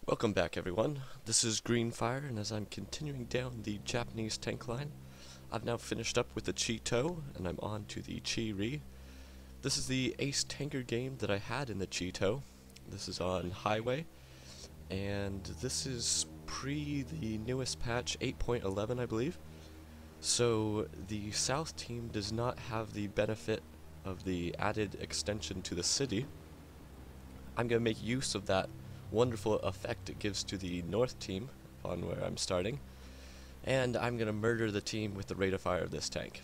Welcome back, everyone. This is Greenfire, and as I'm continuing down the Japanese tank line, I've now finished up with the Cheeto, and I'm on to the Chi-Ri. This is the ace tanker game that I had in the Cheeto. This is on Highway, and this is pre the newest patch, 8.11, I believe. So the South team does not have the benefit of the added extension to the city. I'm going to make use of that wonderful effect it gives to the North team on where I'm starting, and I'm going to murder the team with the rate of fire of this tank.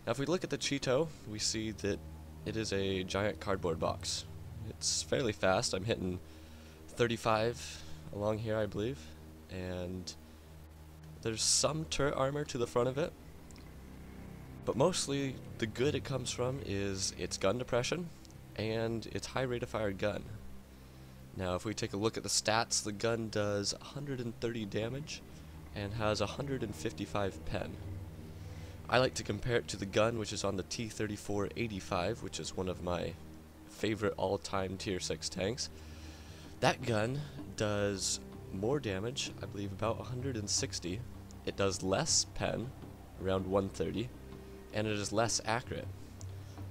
Now if we look at the Cheeto, we see that it is a giant cardboard box. It's fairly fast. I'm hitting 35 along here, I believe, and there's some turret armor to the front of it, but mostly the good it comes from is its gun depression and its high rate of fire gun. Now if we take a look at the stats, the gun does 130 damage and has 155 pen. I like to compare it to the gun which is on the T-34-85, which is one of my favorite all-time tier 6 tanks. That gun does more damage, I believe about 160. It does less pen, around 130, and it is less accurate.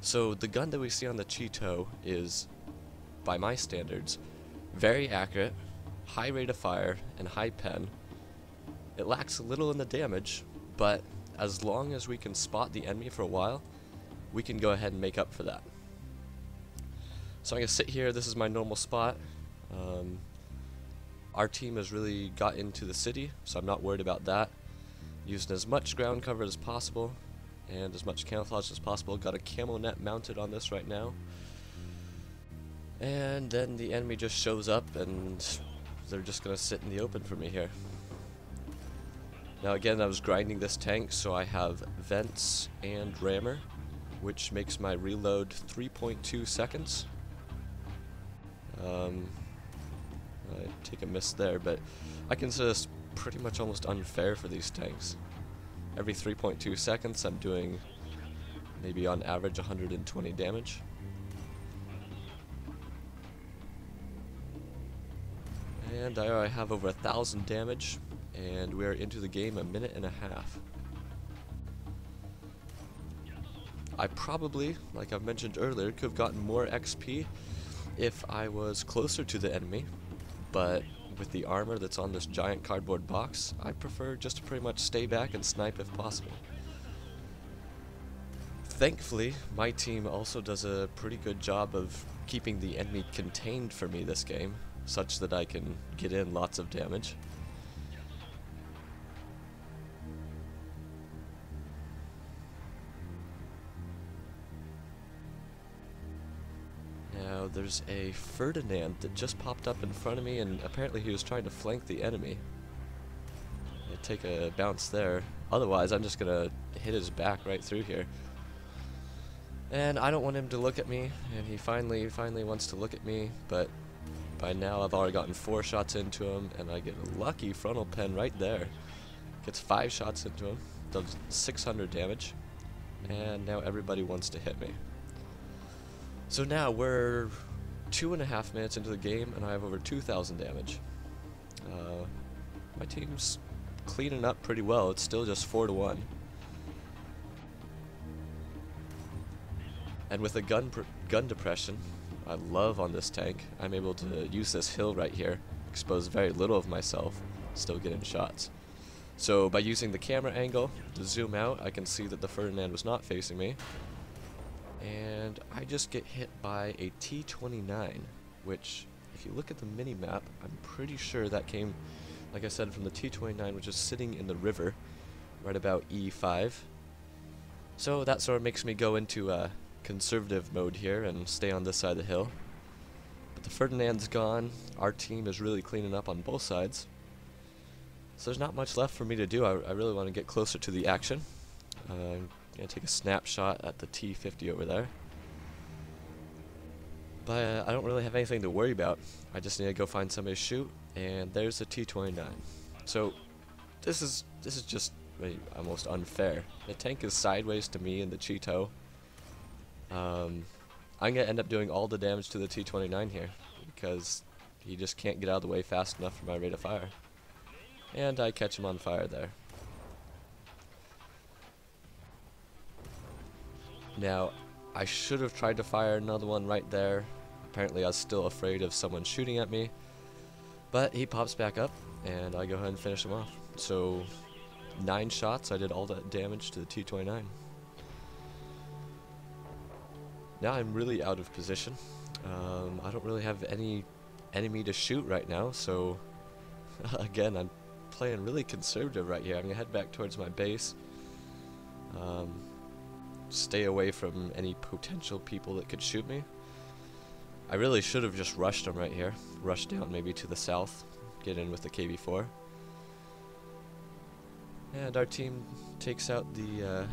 So the gun that we see on the Cheeto is, by my standards, very accurate, high rate of fire, and high pen. It lacks a little in the damage, but as long as we can spot the enemy for a while, we can go ahead and make up for that. So I'm going to sit here. This is my normal spot. Our team has really got into the city, so I'm not worried about that. Using as much ground cover as possible and as much camouflage as possible. Got a camo net mounted on this right now. And then the enemy just shows up and they're just going to sit in the open for me here. Now again, I was grinding this tank, so I have vents and rammer, which makes my reload 3.2 seconds. I take a miss there, but I consider this pretty much almost unfair for these tanks. Every 3.2 seconds I'm doing maybe on average 120 damage. And I already have over 1,000 damage, and we are into the game a minute and a half. I probably, like I've mentioned earlier, could have gotten more XP if I was closer to the enemy, but with the armor that's on this giant cardboard box, I prefer just to pretty much stay back and snipe if possible. Thankfully, my team also does a pretty good job of keeping the enemy contained for me this game, such that I can get in lots of damage. Now there's a Ferdinand that just popped up in front of me, and apparently he was trying to flank the enemy. I take a bounce there. Otherwise I'm just gonna hit his back right through here. And I don't want him to look at me, and he finally wants to look at me, but by now I've already gotten 4 shots into him, and I get a lucky frontal pen right there. Gets 5 shots into him, does 600 damage, and now everybody wants to hit me. So now we're 2.5 minutes into the game, and I have over 2,000 damage. My team's cleaning up pretty well. It's still just 4-1. And with a gun depression I love on this tank, I'm able to use this hill right here, expose very little of myself, still getting shots. So by using the camera angle to zoom out, I can see that the Ferdinand was not facing me, and I just get hit by a T-29, which if you look at the mini-map, I'm pretty sure that came, like I said, from the T-29, which is sitting in the river right about E5. So that sort of makes me go into conservative mode here and stay on this side of the hill. But the Ferdinand's gone. Our team is really cleaning up on both sides, so there's not much left for me to do. I really want to get closer to the action. I'm gonna take a snapshot at the T-50 over there, but I don't really have anything to worry about. I just need to go find somebody to shoot, and there's the T-29. So this is just really almost unfair. The tank is sideways to me in the Cheeto. I'm going to end up doing all the damage to the T-29 here, because He just can't get out of the way fast enough for my rate of fire. And I catch him on fire there. Now, I should have tried to fire another one right there. Apparently I was still afraid of someone shooting at me. But he pops back up, and I go ahead and finish him off. So, 9 shots, I did all that damage to the T-29. Now I'm really out of position. I don't really have any enemy to shoot right now, so again, I'm playing really conservative right here. I'm gonna head back towards my base. Stay away from any potential people that could shoot me. I really should have just rushed them right here. Rushed down maybe to the south. Get in with the KV-4. And our team takes out the...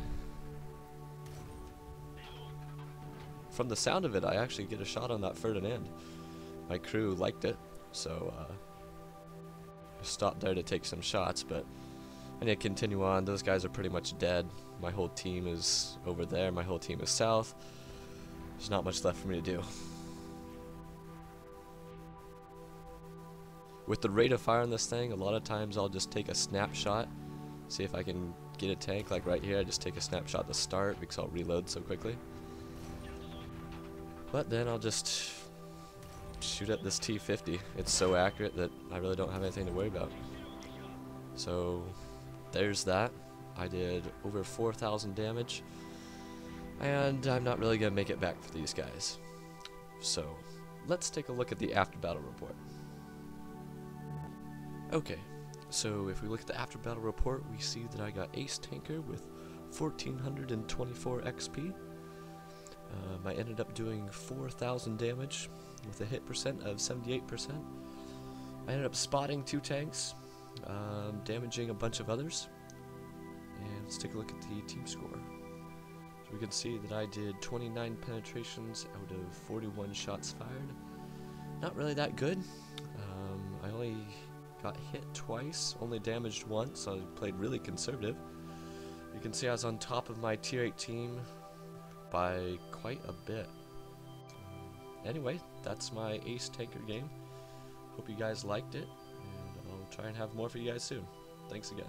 From the sound of it, I actually get a shot on that Ferdinand. My crew liked it, so I stopped there to take some shots, but I need to continue on. Those guys are pretty much dead. My whole team is over there. My whole team is south. There's not much left for me to do. With the rate of fire on this thing, a lot of times I'll just take a snapshot, see if I can get a tank. Like right here, I just take a snapshot to start because I'll reload so quickly. But then I'll just shoot at this T-50. It's so accurate that I really don't have anything to worry about. So there's that. I did over 4,000 damage, and I'm not really gonna make it back for these guys. So let's take a look at the after battle report. Okay, so if we look at the after battle report, we see that I got Ace Tanker with 1,424 XP. I ended up doing 4,000 damage with a hit percent of 78%. I ended up spotting 2 tanks, damaging a bunch of others. And let's take a look at the team score. So we can see that I did 29 penetrations out of 41 shots fired. Not really that good. I only got hit twice, only damaged once, so I played really conservative. You can see I was on top of my tier 8 team by quite a bit. Anyway, that's my Ace Tanker game. Hope you guys liked it, and I'll try and have more for you guys soon. Thanks again.